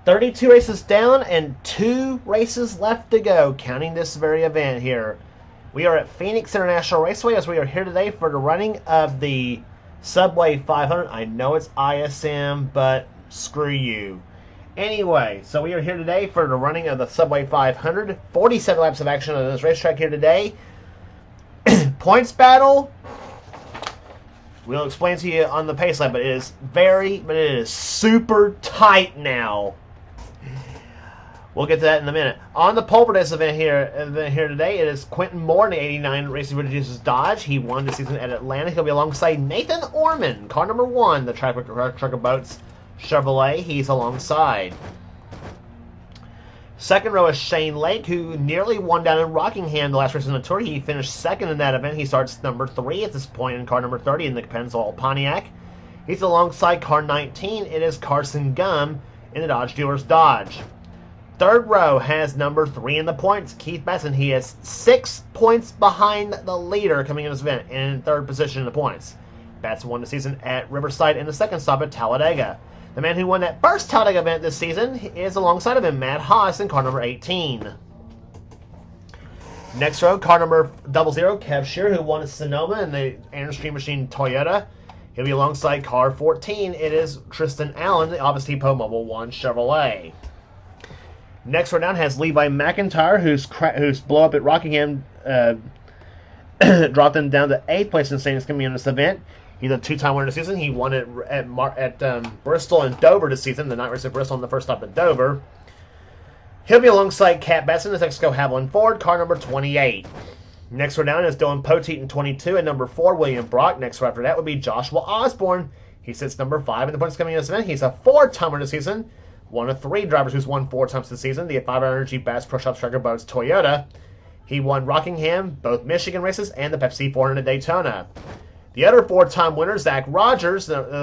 32 races down and 2 races left to go, counting this very event here. We are at Phoenix International Raceway as we are here today for the running of the Subway 500. I know it's ISM, but screw you. Anyway, so we are here today for the running of the Subway 500. 47 laps of action on this racetrack here today. Points battle. We'll explain to you on the pace lap, but it is super tight now. We'll get to that in a minute. On the pole for this event here today, it is Quentin Moore in the 89 Racing Produces Dodge. He won the season at Atlanta. He'll be alongside Nathan Orman, car number 1, the Trucker Boats Chevrolet. He's alongside. Second row is Shane Lake, who nearly won down in Rockingham the last race in the Tour. He finished second in that event. He starts number 3 at this point in car number 30 in the Pennzoil Pontiac. He's alongside car 19. It is Carson Gum in the Dodge Dealers Dodge. Third row has number 3 in the points, Keith Besson. He is 6 points behind the leader coming in this event and in third position in the points. Betts won the season at Riverside and the second stop at Talladega. The man who won that first Talladega event this season is alongside of him, Matt Haas, in car number 18. Next row, car number 00, Kev Shear, who won at Sonoma in the Airstream Machine Toyota. He'll be alongside car 14. It is Tristan Allen, the Office Depot Mobile 1 Chevrolet. Next row down has Levi McIntyre, who's blow up at Rockingham, dropped him down to 8th place in the standings coming in this event. He's a 2-time winner this season. He won it at Bristol and Dover this season, the night race at Bristol and the first stop at Dover. He'll be alongside Cat Besson, the Texaco Haviland Ford, car number 28. Next row down is Dylan Poteet in 22, and number 4, William Brock. Next row after that would be Joshua Osborne. He sits number 5 in the points coming in this event. He's a 4-time winner this season. One of 3 drivers who's won 4 times this season, the 5 Energy Bass Pro Shops Trucker Boats Toyota. He won Rockingham, both Michigan races, and the Pepsi 400 at Daytona. The other 4-time winner, Zach Rogers, the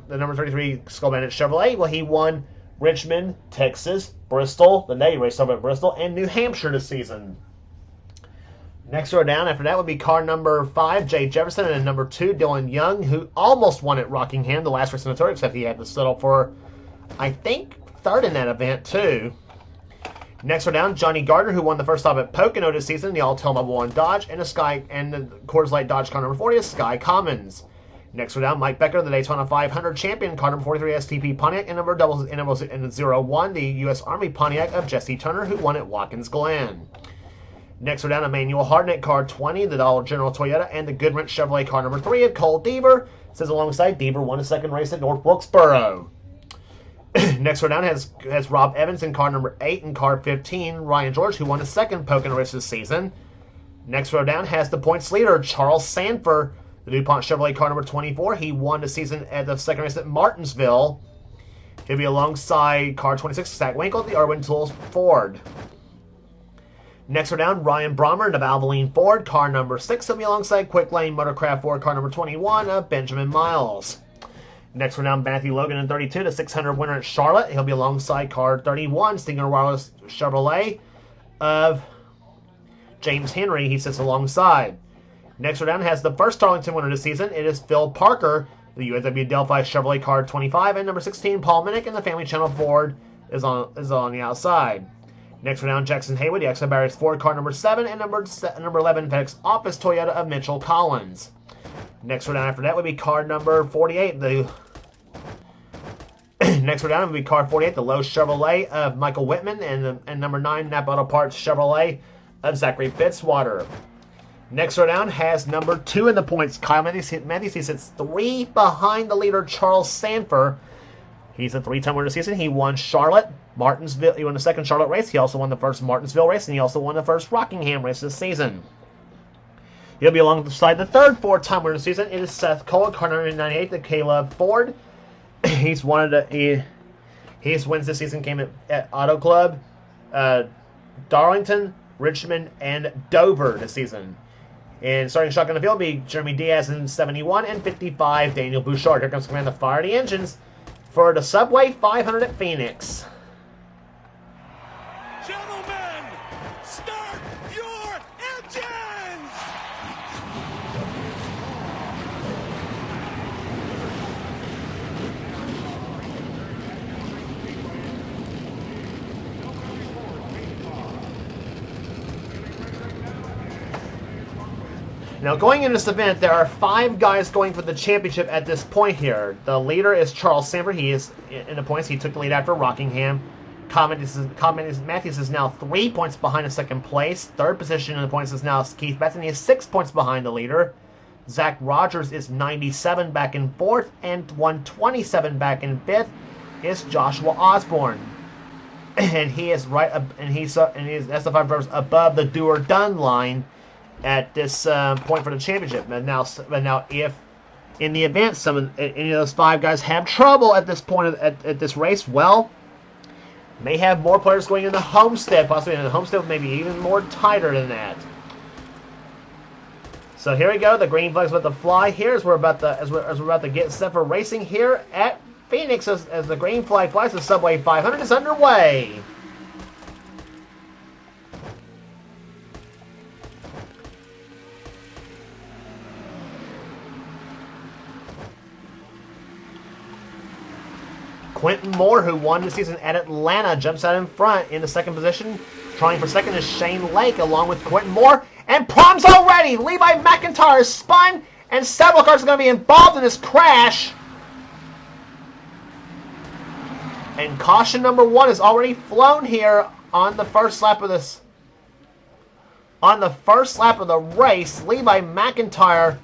number 33 Skull Bandit Chevrolet, well, he won Richmond, Texas, Bristol, the Navy race over at Bristol, and New Hampshire this season. Next row down after that would be car number 5, Jay Jefferson, and number 2, Dylan Young, who almost won at Rockingham, the last race in the Tour, except he had to settle for, I think, 3rd in that event, too. Next row down, Johnny Gardner, who won the first stop at Pocono this season, the All-Tel Mobile 1 Dodge, and the Coors Light Dodge car number 40 is Sky Commons. Next row down, Mike Becker, the Daytona 500 champion, car number 43 STP Pontiac, and number 01, the U.S. Army Pontiac of Jesse Turner, who won at Watkins Glen. Next row down, Emmanuel Hardnett, car 20, the Dollar General Toyota, and the Goodwrench Chevrolet car number 3 of Cole Deaver. Says alongside Deaver won a second race at North Wilkesboro. Next row down has Rob Evans in car number 8 and car 15, Ryan George, who won a second Pocono race this season. Next row down has the points leader, Charles Sanford, the DuPont Chevrolet car number 24. He won the season at the second race at Martinsville. He'll be alongside car 26, Zach Winkle, the Irwin Tools Ford. Next row down, Ryan Brommer in the Valvoline Ford, car number 6. He'll be alongside Quick Lane Motorcraft Ford, car number 21 of Benjamin Miles. Next row down, Matthew Logan in 32, the 600 winner at Charlotte. He'll be alongside car 31, Stinger Wireless Chevrolet of James Henry. He sits alongside. Next row down has the first Darlington winner this season. It is Phil Parker, the USW Delphi Chevrolet car 25, and number 16, Paul Minnick, and the Family Channel Ford is on the outside. Next row down, Jackson Haywood, the Exxon Barriers Ford car number 7, and number 11, FedEx Office Toyota of Mitchell Collins. Next row down after that would be car number 48. Next row down would be car 48, the Lowe's Chevrolet of Michael Whitman, and number 9, Napa Auto Parts Chevrolet of Zachary Fitzwater. Next row down has number 2 in the points, Kyle Matthews. He sits 3 behind the leader, Charles Sanford. He's a 3-time winner this season. He won Charlotte, Martinsville. He won the second Charlotte race. He also won the first Martinsville race, and he also won the first Rockingham race this season. He'll be alongside the third 4-time winner this season. It is Seth Cole, car number 98, the Caleb Ford. His wins this season came at Auto Club, Darlington, Richmond, and Dover this season. And starting shotgun the field will be Jeremy Diaz in 71 and 55, Daniel Bouchard. Here comes command to fire the engines for the Subway 500 at Phoenix. Gentlemen, start your engines! Now, going into this event, there are 5 guys going for the championship at this point here. The leader is Charles Sanford. He is in the points. He took the lead after Rockingham. Matthews is now 3 points behind in second place. Third position in the points is now Keith Batson. He is 6 points behind the leader. Zach Rogers is 97 back in fourth, and 127 back in fifth is Joshua Osborne. And he is SF5 drivers above the do or done line at this point for the championship. But now, if in the event any of those 5 guys have trouble at this point at this race, well, may have more players going into Homestead, possibly in the Homestead, maybe even more tighter than that. So here we go. The green flag's about to fly here as we're about to get set for racing here at Phoenix as the green flag flies. The Subway 500 is underway. Quentin Moore, who won the season at Atlanta, jumps out in front in the second position. Trying for second is Shane Lake along with Quentin Moore. And problems already! Levi McIntyre is spun, and several cars are going to be involved in this crash. And caution number 1 is already flown here on the first lap of this. On the first lap of the race, Levi McIntyre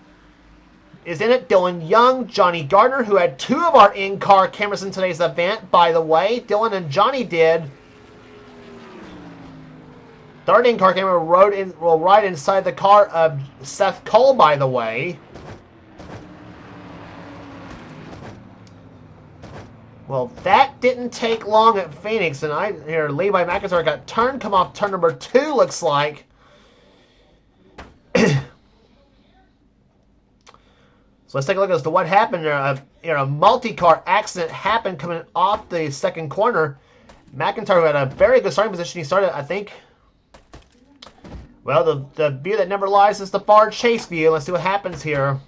is in it. Dylan Young, Johnny Gardner, who had 2 of our in-car cameras in today's event, by the way. Dylan and Johnny did. Third in-car camera will ride inside the car of Seth Cole, by the way. Well, that didn't take long at Phoenix, and Levi McIntyre got come off turn number 2, looks like. So let's take a look as to what happened there. A multi-car accident happened coming off the second corner. McIntyre had a very good starting position. He started, I think. Well, the view that never lies is the far chase view. Let's see what happens here.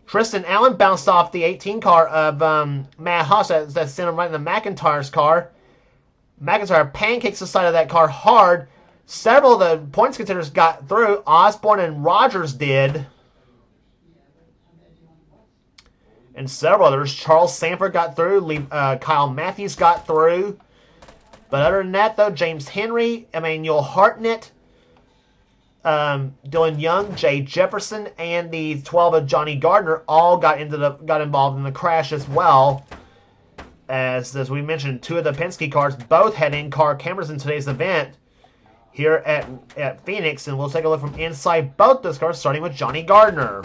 Tristan Allen bounced off the 18 car of Matt Haas that's sent him right in the McIntyre's car. McIntyre pancakes the side of that car hard. Several of the points contenders got through. Osborne and Rogers did. And several others. Charles Sanford got through. Kyle Matthews got through. But other than that, though, James Henry, Emmanuel Hartnett, Dylan Young, Jay Jefferson, and the 12 of Johnny Gardner all got involved in the crash as well. As we mentioned, 2 of the Penske cars both had in-car cameras in today's event here at Phoenix, and we'll take a look from inside both those cars, starting with Johnny Gardner.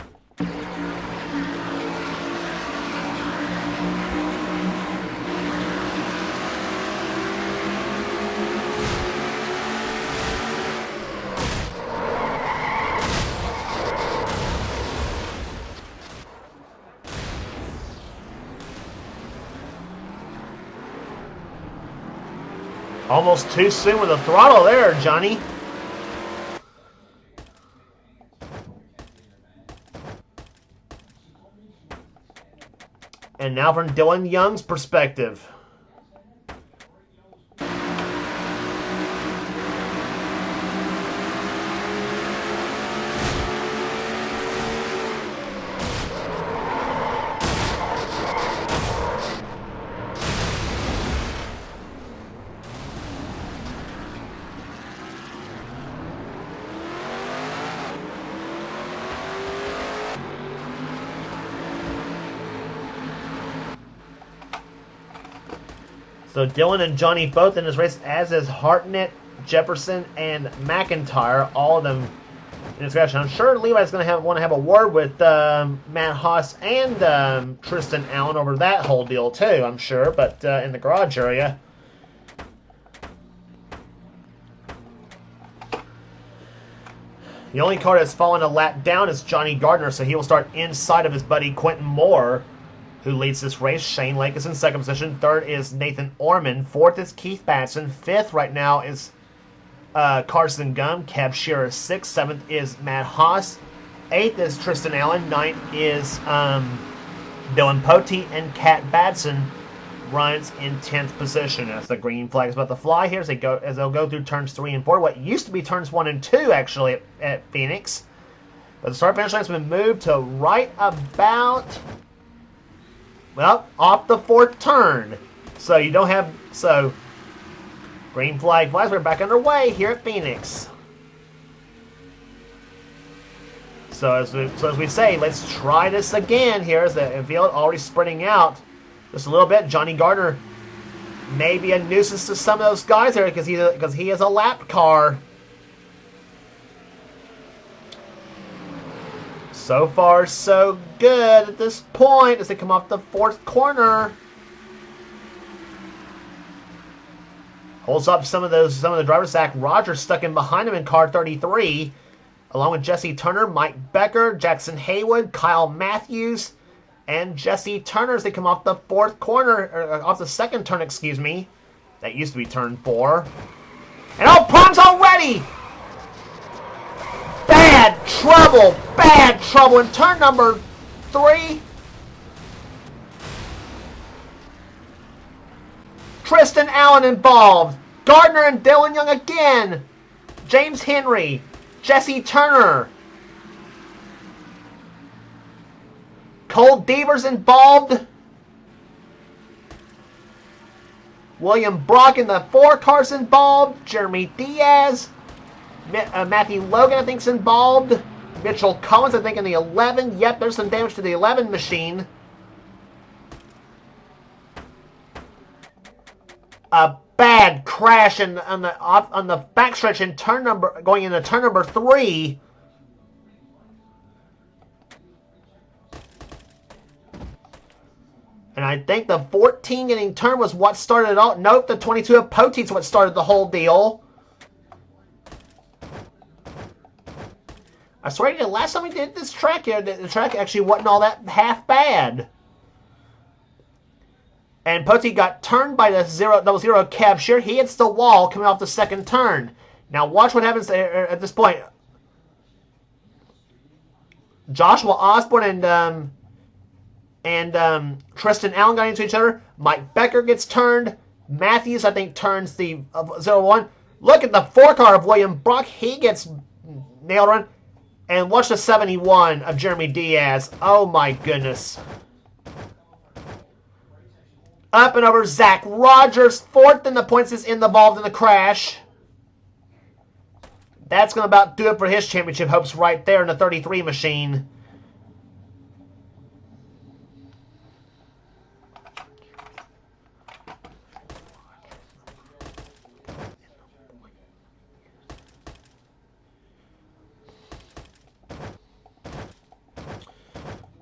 Almost too soon with the throttle there, Johnny. And now from Dylan Young's perspective. So Dylan and Johnny both in this race, as is Hartnett, Jefferson, and McIntyre. All of them in this crash. I'm sure Levi's going to want to have a word with Matt Haas and Tristan Allen over that whole deal too, I'm sure. But in the garage area. The only car that's fallen a lap down is Johnny Gardner, so he will start inside of his buddy Quentin Moore, who leads this race. Shane Lake is in second position. Third is Nathan Orman. Fourth is Keith Batson. Fifth right now is Carson Gum. Kev Shearer is sixth. Seventh is Matt Haas. Eighth is Tristan Allen. Ninth is Dylan Pote and Kat Batson. runs in 10th position as the green flag is about to fly here as they'll go through turns 3 and 4. What used to be turns 1 and 2 actually at Phoenix. But the start finish line has been moved to right about, well, off the 4th turn. So you don't have, so green flag flies. We're back underway here at Phoenix. So as we say, let's try this again here as the field already spreading out just a little bit. Johnny Gardner may be a nuisance to some of those guys there because he is a lap car. So far, so good at this point as they come off the 4th corner. Holds up some of the drivers. Zach Rogers stuck in behind him in car 33, along with Jesse Turner, Mike Becker, Jackson Haywood, Kyle Matthews, and Jesse Turner as they come off the 4th corner, or off the 2nd turn, excuse me. That used to be turn 4. And oh, problems already! Bad trouble in turn number 3. Tristan Allen involved. Gardner and Dylan Young again. James Henry. Jesse Turner. Cole Devers involved. William Brock in the 4 cars involved. Jeremy Diaz. Matthew Logan, I think, is involved. Mitchell Collins, I think, in the 11. Yep, there's some damage to the 11 machine. A bad crash on the backstretch in going into turn number 3. And I think the 14 getting turned was what started it all. Nope, the 22 of Poteet's what started the whole deal. I swear to you, last time we did this track here, the track actually wasn't all that half bad. And Poteet got turned by the 000 cab shear. He hits the wall coming off the 2nd turn. Now watch what happens at this point. Joshua Osborne and Tristan Allen got into each other. Mike Becker gets turned. Matthews, I think, turns the 01. Look at the 4 car of William Brock. He gets nailed on. And watch the 71 of Jeremy Diaz. Oh my goodness. Up and over Zach Rogers. 4th in the points is involved in the crash. That's going to about do it for his championship hopes right there in the 33 machine.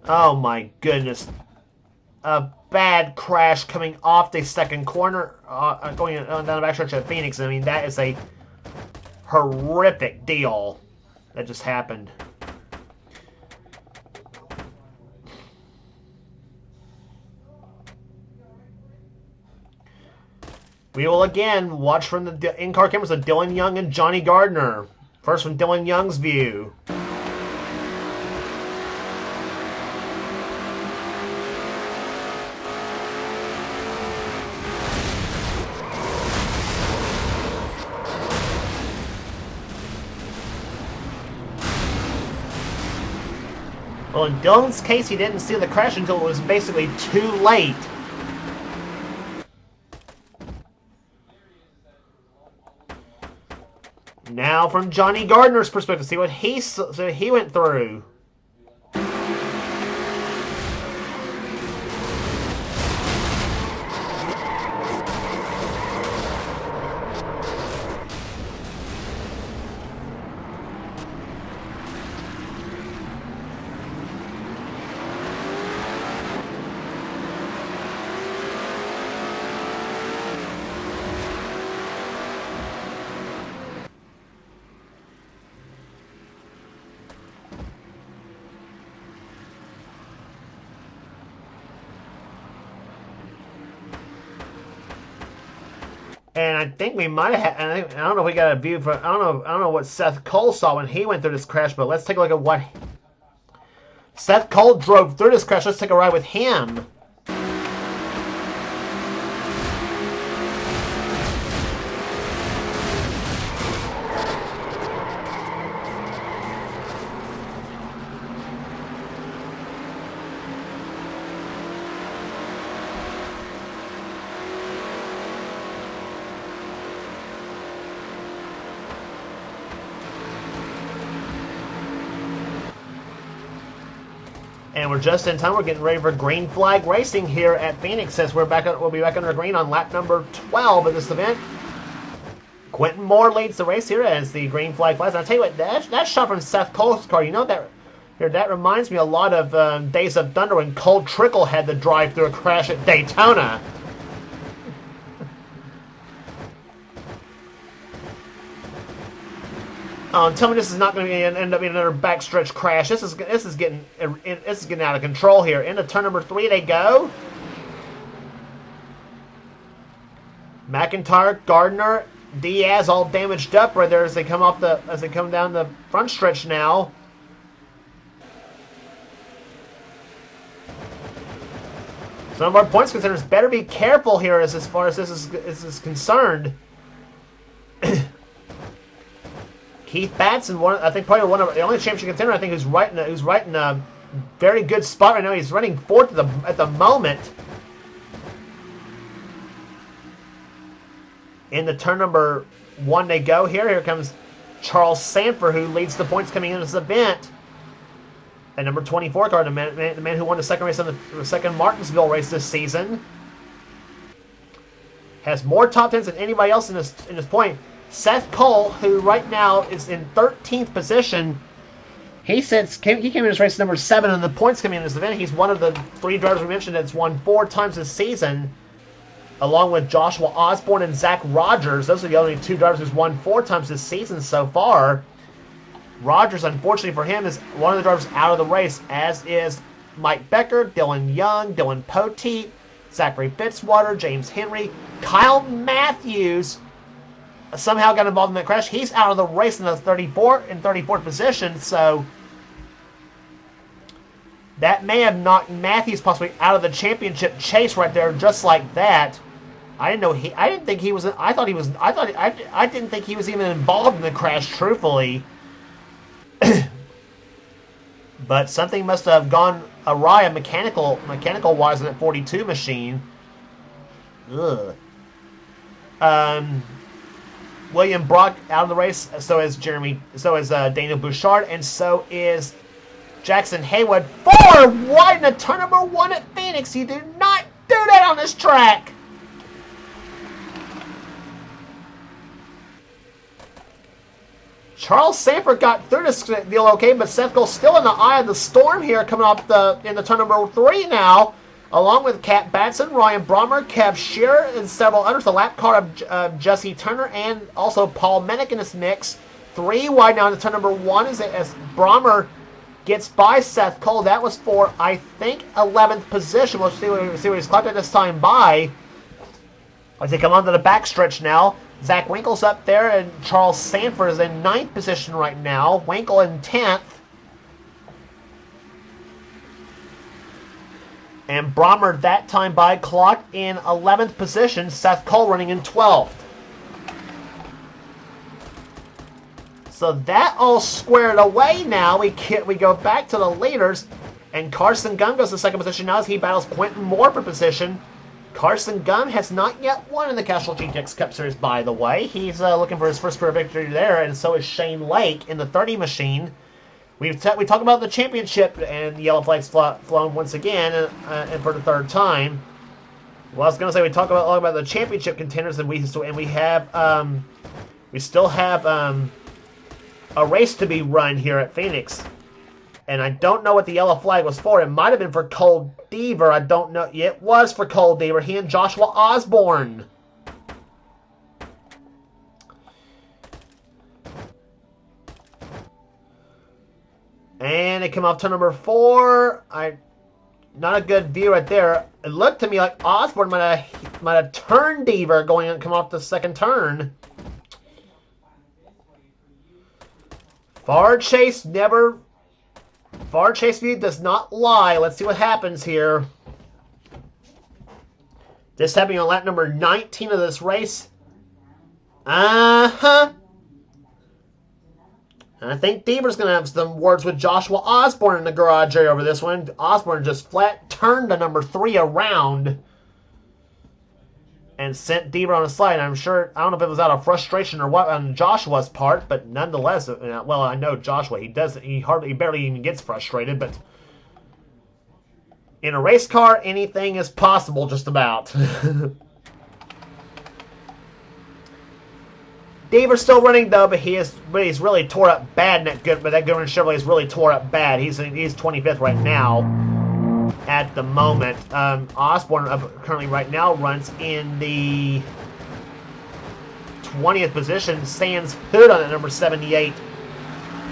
Oh my goodness. A bad crash coming off the 2nd corner, going down the backstretch of Phoenix. I mean, that is a horrific deal that just happened. We will again watch from the in-car cameras of Dylan Young and Johnny Gardner. First from Dylan Young's view. Well, in Dylan's case, he didn't see the crash until it was basically too late. Now, from Johnny Gardner's perspective, see what he went through. And I think we might have. I don't know if we got a view for. I don't know what Seth Cole saw when he went through this crash. But let's take a look at what Seth Cole drove through this crash. Let's take a ride with him. And we're just in time. We're getting ready for green flag racing here at Phoenix, as we'll be back under green on lap number 12 of this event. Quentin Moore leads the race here as the green flag flies. And I'll tell you what, that shot from Seth Cole's car, you know, that reminds me a lot of Days of Thunder when Cole Trickle had to drive through a crash at Daytona. Tell me this is not going to end up being another backstretch crash. This is getting out of control here. Into turn number 3 they go. McIntyre, Gardner, Diaz all damaged up right there as they come down the front stretch now. Some of our points contenders better be careful here as far as this is concerned. Keith Batson, I think probably the only championship contender I think who's right in a very good spot right now. He's running fourth at the moment. In the turn number 1 they go here. Here comes Charles Sanford, who leads the points coming into this event. At number 24 car, the man who won the second race on the second Martinsville race this season. Has more top 10s than anybody else in this point. Seth Cole, who right now is in 13th position, he came in this race number 7 in the points coming in this event. He's one of the 3 drivers we mentioned that's won 4 times this season, along with Joshua Osborne and Zach Rogers. Those are the only 2 drivers who's won 4 times this season so far. Rogers, unfortunately for him, is one of the drivers out of the race, as is Mike Becker, Dylan Young, Dylan Poteet, Zachary Fitzwater, James Henry, Kyle Matthews. Somehow got involved in that crash. He's out of the race in the 34th position, so that may have knocked Matthews possibly out of the championship chase right there, just like that. I didn't think he was even involved in the crash, truthfully. But something must have gone awry mechanical wise in that 42 machine. Ugh. William Brock out of the race, so is Daniel Bouchard, and so is Jackson Haywood. 4 wide in the turn number 1 at Phoenix. You do not do that on this track. Charles Sanford got through this deal okay, but Seth Cole's still in the eye of the storm here, coming off in the turn number 3 now. Along with Cat Batson, Ryan Brommer, Kev Shearer, and several others. The lap car of Jesse Turner and also Paul Mennick in this mix. 3 wide now in the turn number 1 as Brommer gets by Seth Cole. That was for, I think, 11th position. We'll see what he's clocked at this time by. As they come onto the backstretch now, Zach Winkle's up there, and Charles Sanford is in 9th position right now. Winkle in 10th. And Brommer that time by clocked in 11th position. Seth Cole running in 12th. So that all squared away now. We go back to the leaders. And Carson Gum goes to second position now as he battles Quentin Moore for position. Carson Gum has not yet won in the Castrol GTX Cup Series, by the way. He's looking for his first career victory there, and so is Shane Lake in the 30 machine. We talk about the championship and the yellow flags flown once again, and for the 3rd time. Well, I was going to say we talk all about the championship contenders, and we still have a race to be run here at Phoenix. And I don't know what the yellow flag was for. It might have been for Cole Deaver. I don't know. It was for Cole Deaver. He and Joshua Osborne. And they come off turn number 4. Not a good view right there. It looked to me like Osborne might have turned Deaver going and come off the second turn. Far chase view does not lie. Let's see what happens here. This happening on lap number 19 of this race. Uh-huh. And I think Deaver's going to have some words with Joshua Osborne in the garage area over this one. Osborne just flat turned the number 3 around and sent Deaver on a slide. I'm sure, I don't know if it was out of frustration or what on Joshua's part, but nonetheless, well, I know Joshua, he barely even gets frustrated, but In a race car, anything is possible, just about. Deaver's still running though, but he's really tore up bad. But that Goodman Chevrolet is really tore up bad. He's 25th right now at the moment. Osborne currently right now runs in the 20th position. Sans Hood on at number 78.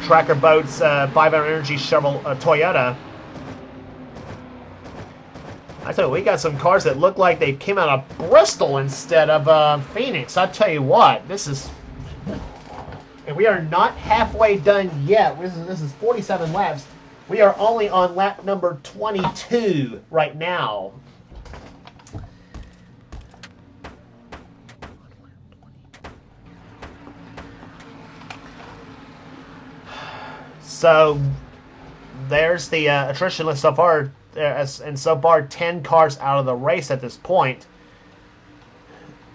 Tracker Boats 5-hour Energy Chevrolet Toyota. I tell you, we got some cars that look like they came out of Bristol instead of Phoenix. I tell you what, this is. And we are not halfway done yet. This is 47 laps. We are only on lap number 22 right now. So there's the attrition list so far. And so far, 10 cars out of the race at this point.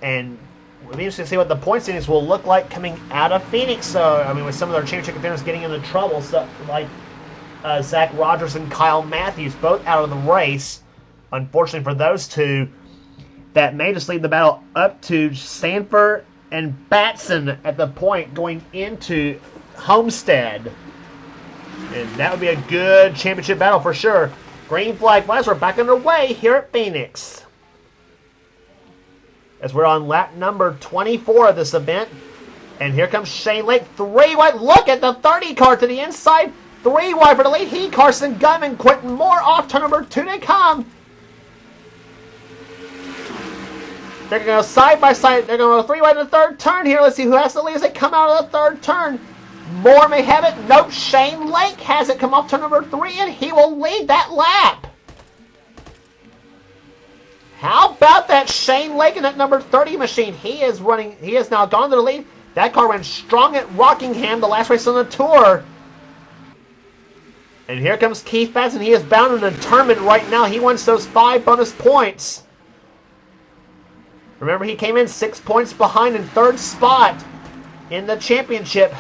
And we'll be interested to see what the point standings will look like coming out of Phoenix. So, I mean, with some of their championship contenders getting into trouble, so like Zach Rogers and Kyle Matthews, both out of the race. Unfortunately for those two, that may just lead the battle up to Sanford and Batson at the point going into Homestead. And that would be a good championship battle for sure. Green flag wise, we're back underway here at Phoenix. As we're on lap number 24 of this event. And here comes Shane Lake. 3 wide. Look at the 30 car to the inside. 3 wide for the lead. He, Carson Gunn, and Quentin Moore off turn number 2 to come. They're going to go side by side. They're going to go 3 wide in the third turn here. Let's see who has the lead as they come out of the third turn. Moore may have it. Nope, Shane Lake has it. Come off turn number 3, and he will lead that lap. How about that Shane Lake in that number 30 machine? He is running. He has now gone to the lead. That car ran strong at Rockingham, the last race on the tour. And here comes Keith Batson. He is bound and determined right now. He wants those 5 bonus points. Remember, he came in 6 points behind in 3rd spot in the championship.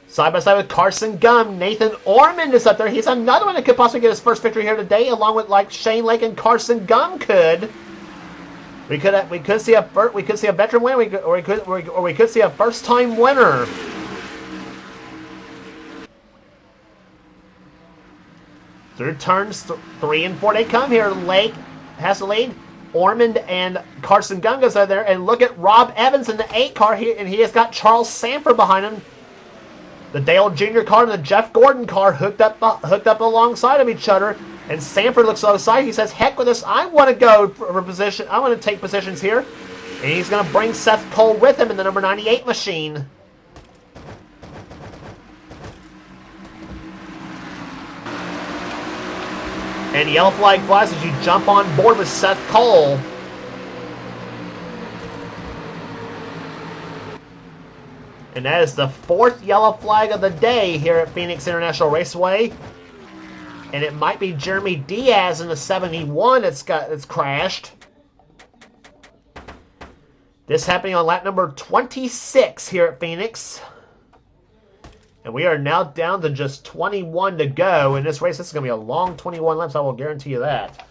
Side by side with Carson Gum, Nathan Ormond is up there. He's another one that could possibly get his first victory here today, along with like Shane Lake and Carson Gum could. We could see a veteran win, or we could see a first time winner. Through turns 3 and 4 they come here. Lake has the lead. Ormond and Carson Gum goes out there, and look at Rob Evans in the 8 car here, and he has got Charles Sanford behind him. The Dale Jr. car and the Jeff Gordon car hooked up alongside of each other. And Sanford looks outside. He says, heck with this. I want to go for position. I want to take positions here. And he's going to bring Seth Cole with him in the number 98 machine. And yellow flag flies as you jump on board with Seth Cole. And that is the 4th yellow flag of the day here at Phoenix International Raceway. And it might be Jeremy Diaz in the 71 that's crashed. This happening on lap number 26 here at Phoenix. And we are now down to just 21 to go in this race. This is going to be a long 21 laps, I will guarantee you that.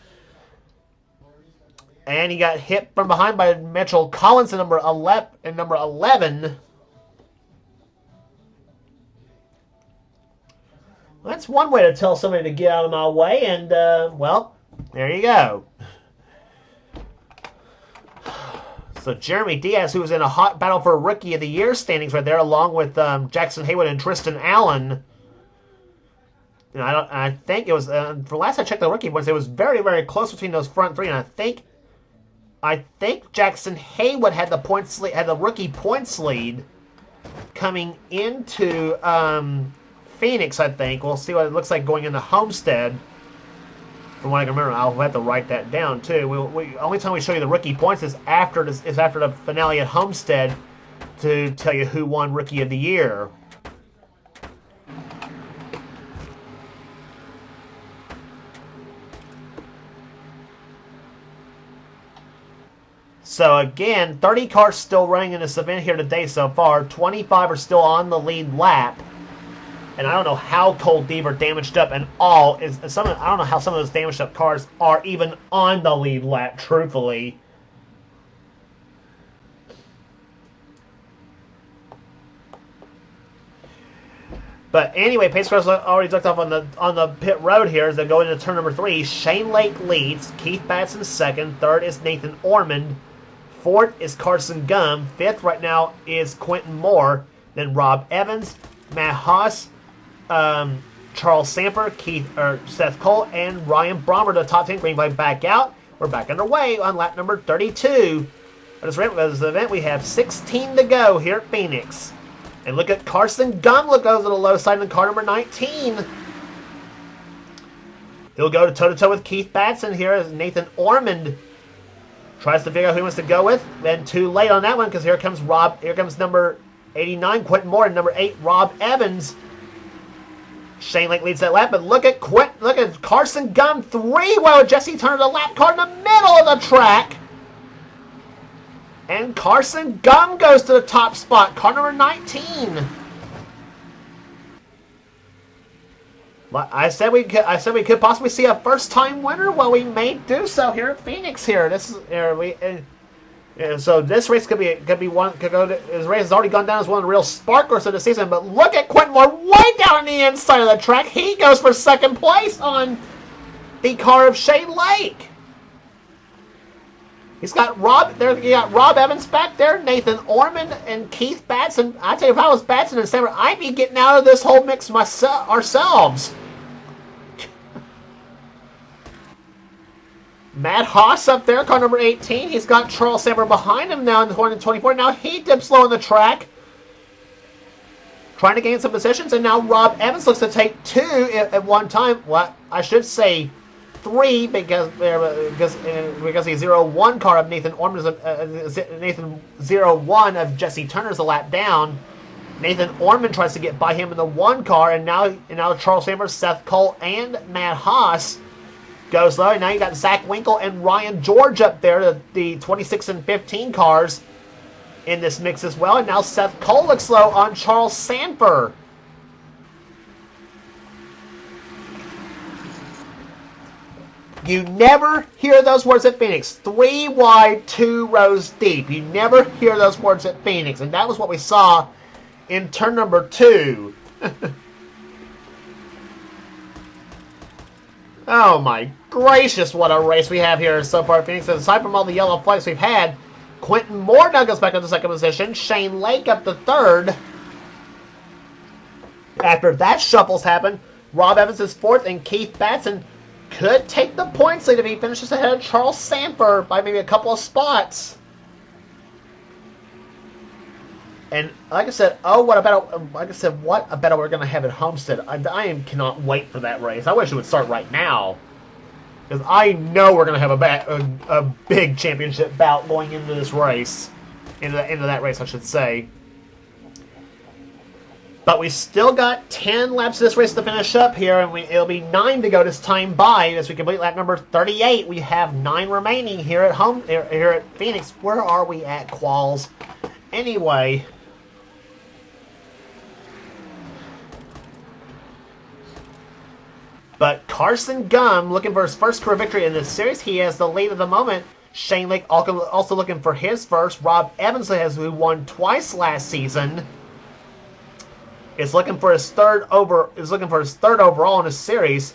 And he got hit from behind by Mitchell Collins in number 11. That's one way to tell somebody to get out of my way, and, well, there you go. So Jeremy Diaz, who was in a hot battle for Rookie of the Year standings right there, along with Jackson Haywood and Tristan Allen. You know, I think it was, for last I checked the rookie points, it was very, very close between those front 3, and I think Jackson Haywood had the rookie points lead coming into Phoenix, I think. We'll see what it looks like going into Homestead. From what I can remember, I'll have to write that down too. Only time we show you the rookie points is after the finale at Homestead to tell you who won Rookie of the Year. So again, 30 cars still running in this event here today so far. 25 are still on the lead lap. And I don't know how Cold Deaver damaged up and all is some. I don't know how some of those damaged up cars are even on the lead lap. Truthfully. But anyway, pace cars already ducked off on the pit road here as they go into turn number 3. Shane Lake leads. Keith Batson second. Third is Nathan Ormond. Fourth is Carson Gum. Fifth right now is Quentin Moore. Then Rob Evans, Matt Haas, Charles Samper, Seth Cole, and Ryan Brommer, the top 10 green flag back out. We're back underway on lap number 32. At this event, we have 16 to go here at Phoenix. And look at Carson Gum goes to the low side in car number 19. He'll go toe-to-toe with Keith Batson here as Nathan Ormond tries to figure out who he wants to go with. Then too late on that one because here comes number 89, Quentin Moore, and number 8, Rob Evans. Shane Lake leads that lap, but look at Carson Gum 3-wheel Jesse Turner, the lap car in the middle of the track. And Carson Gum goes to the top spot, car number 19. I said we could possibly see a first-time winner. Well, we may do so here at Phoenix. So this race could be one. This race has already gone down as one of the real sparklers of the season. But look at Quentin Moore way down on the inside of the track. He goes for second place on the car of Shane Lake. He's got Rob Evans back there, Nathan Ormond, and Keith Batson. I tell you, if I was Batson and Sammer, I'd be getting out of this whole mix ourselves. Matt Haas up there, car number 18. He's got Charles Samper behind him now in the 24. Now he dips low on the track, trying to gain some positions, and now Rob Evans looks to take 2 at one time. Well, I should say 3 because the 0-1 car of Nathan Ormond is Nathan 0-1 of Jesse Turner's a lap down. Nathan Ormond tries to get by him in the 1 car, and now Charles Samper, Seth Cole, and Matt Haas goes low. Now you got Zach Winkle and Ryan George up there, the 26 and 15 cars in this mix as well. And now Seth Cole looks low on Charles Samper. You never hear those words at Phoenix. 3 wide, 2 rows deep. You never hear those words at Phoenix. And that was what we saw in turn number 2. Oh my gracious, what a race we have here so far at Phoenix. And aside from all the yellow flags we've had, Quentin Moore now goes back to the second position. Shane Lake up to third. After that shuffles happen, Rob Evans is fourth, and Keith Batson could take the points lead if he finishes ahead of Charles Samper by maybe a couple of spots. And like I said, what a battle we're going to have at Homestead. I cannot wait for that race. I wish it would start right now, because I know we're going to have a big championship bout going into this race, into that race, I should say. But we still got 10 laps of this race to finish up here, and it'll be 9 to go this time by as we complete lap number 38. We have 9 remaining here at Phoenix. Where are we at, Qualls? Anyway, but Carson Gum looking for his first career victory in this series. He has the lead at the moment. Shane Lake also looking for his first. Rob Evans, who won twice last season, is looking for his third overall in his series.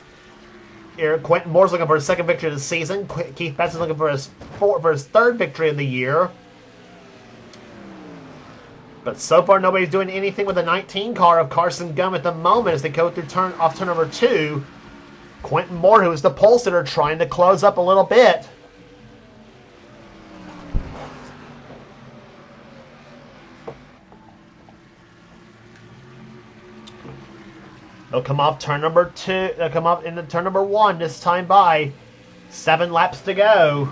Here, Quentin Moore's looking for his second victory of the season. Keith Batson's looking for his third victory of the year. But so far, nobody's doing anything with the 19 car of Carson Gum at the moment as they go through turn number 2. Quentin Moore, who is the pole sitter, trying to close up a little bit. They'll come off turn number 2. They'll come off into turn number 1 this time by. 7 laps to go.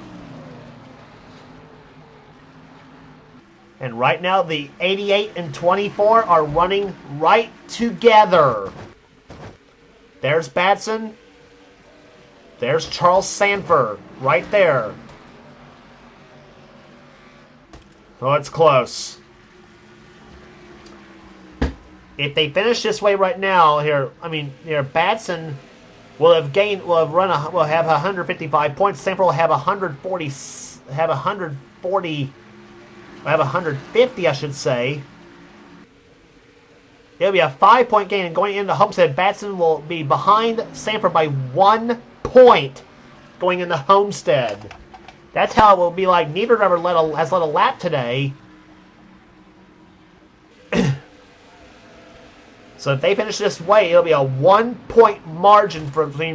And right now, the 88 and 24 are running right together. There's Batson. There's Charles Sanford right there. Oh, it's close. If they finish this way right now, Batson will have will have 155 points. Sanford will have 150, I should say. It'll be a 5-point gain, and going into Homestead, Batson will be behind Sanford by 1 point going into Homestead. That's how it will be like. Neither driver has led a lap today. So if they finish this way, it'll be a 1-point margin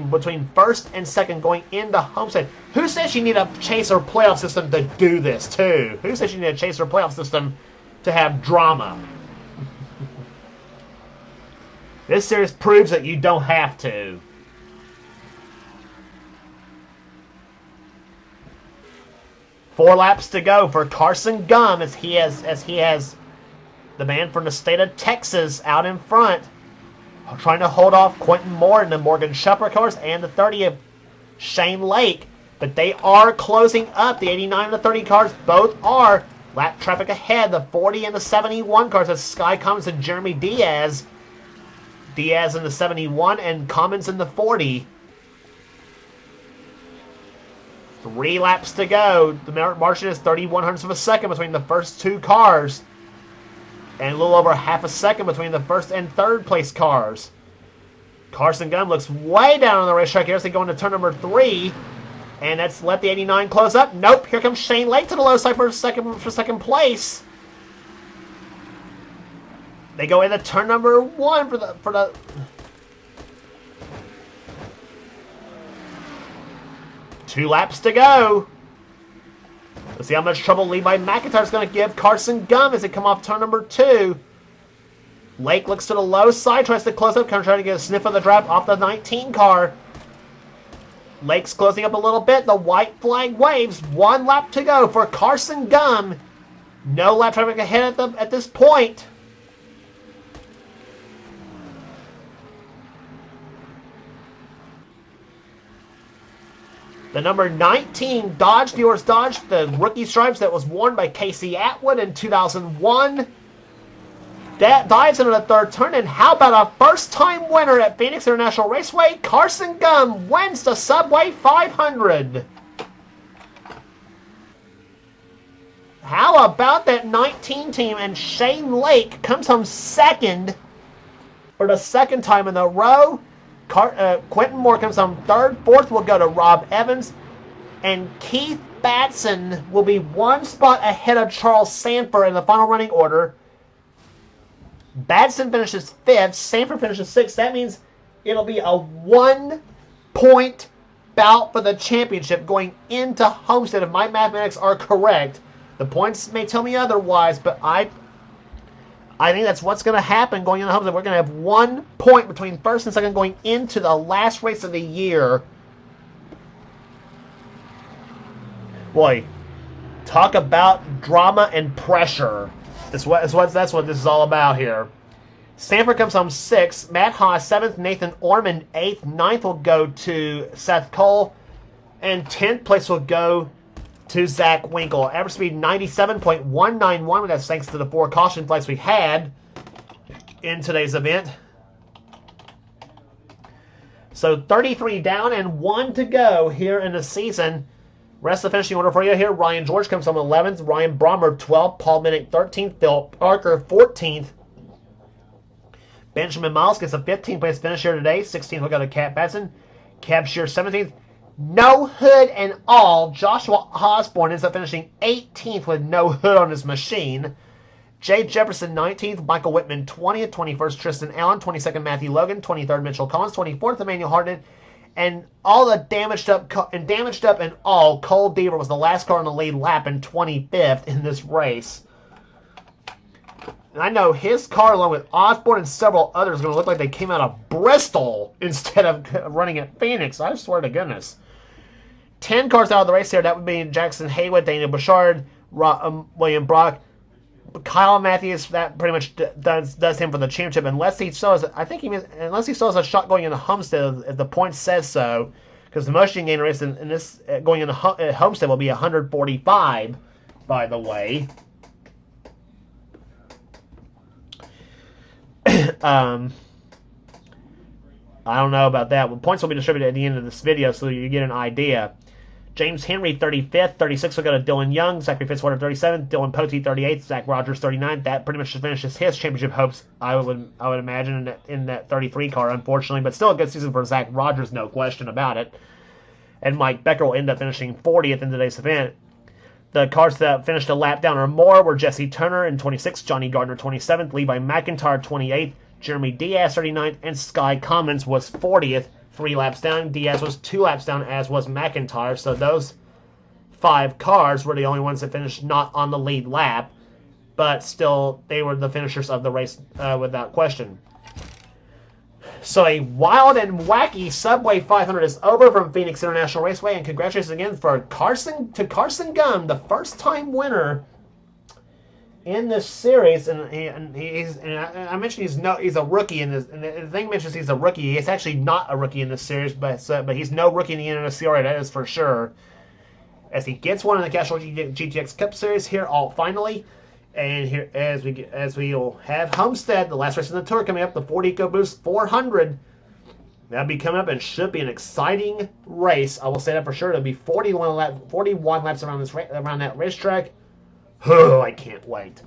between first and second going into Homestead. Who says you need a chaser playoff system to do this, too? Who says you need a chaser playoff system to have drama? This series proves that you don't have to. Four laps to go for Carson Gum as he has the man from the state of Texas out in front, trying to hold off Quentin Moore in the Morgan Shepherd cars and the 30 of Shane Lake. But they are closing up. The 89 and the 30 cars both are. Lap traffic ahead. The 40 and the 71 cars. That's Sky Commons and Jeremy Diaz. Diaz in the 71 and Commons in the 40. 3 laps to go. The margin is 31 hundredths of a second between the first two cars. And a little over half a second between the first and third place cars. Carson Gunn looks way down on the racetrack here as they go into turn number 3. And that's let the 89 close up. Nope, here comes Shane Lake to the low side for second place. They go into turn number 1 for the 2 laps to go. Let's see how much trouble Levi McIntyre is going to give Carson Gum as they come off turn number 2. Lake looks to the low side, tries to close up, trying to get a sniff of the draft off the 19 car. Lake's closing up a little bit. The white flag waves. 1 lap to go for Carson Gum. No lap traffic ahead at this point. The number 19 Dodge Dealers Dodge, the rookie stripes that was worn by Casey Atwood in 2001. That dives into the third turn, and how about a first-time winner at Phoenix International Raceway? Carson Gum wins the Subway 500. How about that 19 team, and Shane Lake comes home second for the second time in a row. Quentin Moore comes home third. Fourth will go to Rob Evans. And Keith Batson will be 1 spot ahead of Charles Sanford in the final running order. Batson finishes 5th. Sanford finishes 6th. That means it'll be a 1-point bout for the championship going into Homestead. If my mathematics are correct, the points may tell me otherwise, but I think that's what's going to happen going into Homestead. We're going to have 1 point between first and second going into the last race of the year. Boy, talk about drama and pressure. That's what this is all about here. Sanford comes home 6th. Matt Haas 7th. Nathan Orman 8th. 9th will go to Seth Cole. And 10th place will go to Zach Winkle. Average speed 97.191. That's thanks to the 4 caution flights we had in today's event. So 33 down and 1 to go here in the season. Rest of the finishing order for you here. Ryan George comes home 11th. Ryan Brommer 12th. Paul Minnick 13th. Phil Parker 14th. Benjamin Miles gets a 15th place finish here today. 16th will go to Cat Batson. Cab Shear 17th. No hood and all. Joshua Osborne ends up finishing 18th with no hood on his machine. Jay Jefferson 19th. Michael Whitman 20th. 21st Tristan Allen. 22nd Matthew Logan. 23rd Mitchell Collins. 24th Emmanuel Harden. And all the damaged up and all, Cole Deaver was the last car on the lead lap and 25th in this race. And I know his car, along with Osborne and several others, are going to look like they came out of Bristol instead of running at Phoenix. I swear to goodness. 10 cars out of the race here. That would be Jackson Haywood, Daniel Bouchard, William Brock, Kyle Matthews. That pretty much does him for the championship, unless he still has. Unless he still has a shot going into Homestead, if the point says so, because the motion gain race in this going into Homestead will be 145. By the way. I don't know about that. Well, points will be distributed at the end of this video so you get an idea. James Henry, 35th. 36th will go to Dylan Young. Zachary Fitzwater, 37th. Dylan Pote, 38th. Zach Rogers, 39th. That pretty much finishes his championship hopes, I would imagine, in that 33 car, unfortunately. But still a good season for Zach Rogers, no question about it. And Mike Becker will end up finishing 40th in today's event. The cars that finished a lap down or more were Jesse Turner in 26th, Johnny Gardner 27th, Levi McIntyre 28th, Jeremy Diaz 39th, and Sky Commons was 40th, 3 laps down. Diaz was 2 laps down, as was McIntyre. So those 5 cars were the only ones that finished not on the lead lap, but still they were the finishers of the race without question. So a wild and wacky Subway 500 is over from Phoenix International Raceway, and congratulations again for Carson Gunn, the first-time winner in this series. And I mentioned he's a rookie in this. And the thing mentions he's a rookie. He's actually not a rookie in this series, but he's no rookie in the NNSCRA. That is for sure. As he gets one in the Castrol GTX Cup Series here, finally. And here, as we will have Homestead, the last race in the tour coming up, the Ford EcoBoost 400. That'll be coming up and should be an exciting race. I will say that for sure. It'll be 41 laps around that racetrack. Oh, I can't wait.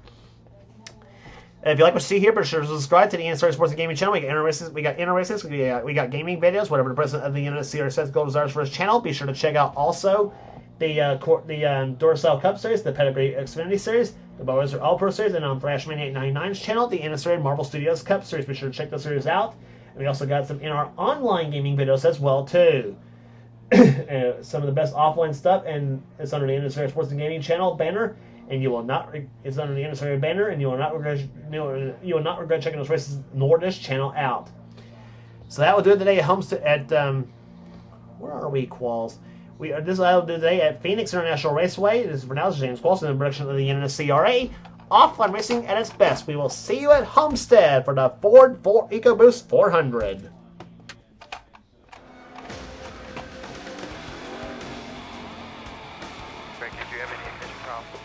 And if you like what you see here, be sure to subscribe to the NNSCRA Sports and Gaming channel. We got inter races, we got gaming videos, whatever the president of the NNSCRA says goal desires for his channel. Be sure to check out also the Duracell Cup Series, the Pedigree Xfinity Series, the Bowser All Pro Series, and on Thrashman 899's channel, the NNSCRA Marvel Studios Cup Series. Be sure to check those series out. And we also got some in our online gaming videos as well too. Some of the best offline stuff, and it's under the NNSCRA Sports and Gaming channel banner. And you will not. It's under the NNSCRA banner, and you will not regret. You will not regret checking those races nor this channel out. So that will do it today at Homestead. Where are we, Qualls? This will do today at Phoenix International Raceway. This is for now James Qualls in the production of the NNSCRA. Offline racing at its best. We will see you at Homestead for the Ford EcoBoost 400. Greg, did you have any ignition problems?